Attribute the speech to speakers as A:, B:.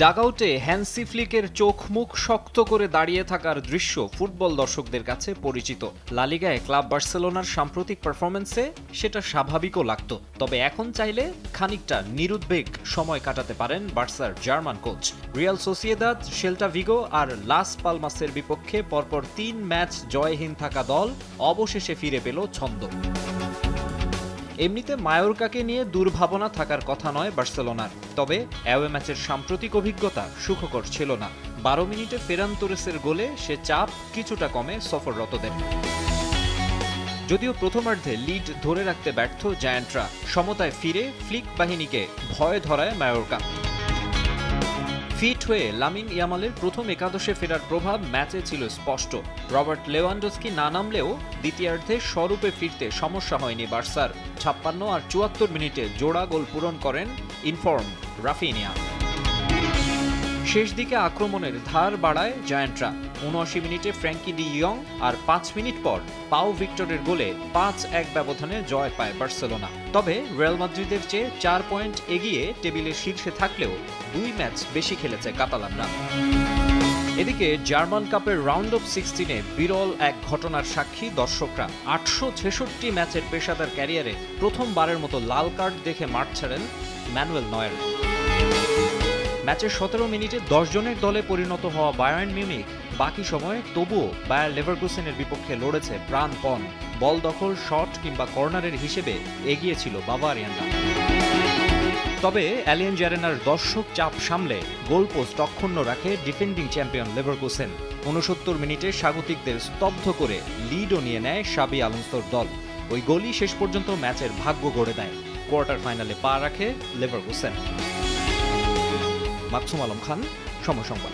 A: ডাগআউটে Hansi ফ্লিকের চোখ মুখ শক্ত করে দাঁড়িয়ে থাকার দৃশ্য ফুটবল দর্শকদের কাছে পরিচিত। লা লিগায় ক্লাব বার্সেলোনার সাম্প্রতিক পারফরম্যান্সে সেটা স্বাভাবিকও লাগত। তবে এখন চাইলে খানিকটা নিরুদ্বেগ সময় কাটাতে পারেন বার্সার German coach. Real Sociedad, Celta Vigo আর লাস পালমাসের বিপক্ষে পরপর ৩ ম্যাচ জয়হীন থাকা দল অবশেষে ফিরে পেল ছন্দ। এমনিতে মায়োরকাকে নিয়ে দুর্ভাবনা থাকার কথা নয় বার্সেলোনার, তবে অ্যাওয়ে ম্যাচের সাম্প্রতিক অভিজ্ঞতা সুখকর ছিল না। ১২ মিনিটে ফেরান তোরেসের গোলে সে চাপ কিছুটা কমে সফররতদের। যদিও প্রথমার্ধে লিড ধরে রাখতে ব্যর্থ জায়ান্টরা, সমতায় ফিরে ফ্লিক বাহিনীকে ভয় ধরায় মায়োরকা। ফিট হয়ে লামিন ইয়ামালের প্রথম একাদশে ফেরার প্রভাব ম্যাচে ছিল স্পষ্ট। রবার্ট লেভানডস্কি না নামলেও দ্বিতীয়ার্ধে স্বরূপে ফিরতে সমস্যা হয়নি বার্সার। ৫৬ আর ৭৪ মিনিটে জোড়া গোল পূরণ করেন ইনফর্ম রাফিনিয়া। শেষ দিকে আক্রমণের ধার বাড়ায় জায়ান্টরা। ৭৯ মিনিটে ফ্র্যাঙ্কি ডি ইয়ং আর ৫ মিনিট পর পাও ভিক্টরের গোলে ৫-১ ব্যবধানে জয় পায় বার্সেলোনা। তবে রিয়াল মাদ্রিদের চেয়ে ৪ পয়েন্ট এগিয়ে টেবিলের শীর্ষে থাকলেও ২ ম্যাচ বেশি খেলেছে কাতালানরা। এদিকে জার্মান কাপের রাউন্ড অফ 16-এ বিরল এক ঘটনার সাক্ষী দর্শকরা। ৮৬৬ ম্যাচের পেশাদার ক্যারিয়ারে প্রথমবারের মতো লাল কার্ড দেখে মাঠ ছাড়েন ম্যানুয়েল নয়ের। ম্যাচের ১৭ মিনিটে ১০ জনের দলে পরিণত হওয়া বায়ার্ন মিউনিখ বাকি সময়ে তবুও বায়ার লেভারকুসেনের বিপক্ষে লড়েছে প্রাণপণ। বল দখল, শট কিংবা কর্নারের হিসেবে এগিয়েছিল বাভারিয়ানরা। তবে অ্যালিয়েঞ্জ অ্যারেনার দর্শক চাপ সামলে গোলপোস্ট অক্ষুণ্ণ রাখে ডিফেন্ডিং চ্যাম্পিয়ন লেভারকুসেন। ৬৯ মিনিটে স্বাগতিকদের স্তব্ধ করে লিডও নিয়ে নেয় শাবি আলোনসোর দল। ওই গোলই শেষ পর্যন্ত ম্যাচের ভাগ্য গড়ে দেয়। কোয়ার্টার ফাইনালে পা রাখে লেভারকুসেন। মাকসুম আলম খান, সময় সংবাদ।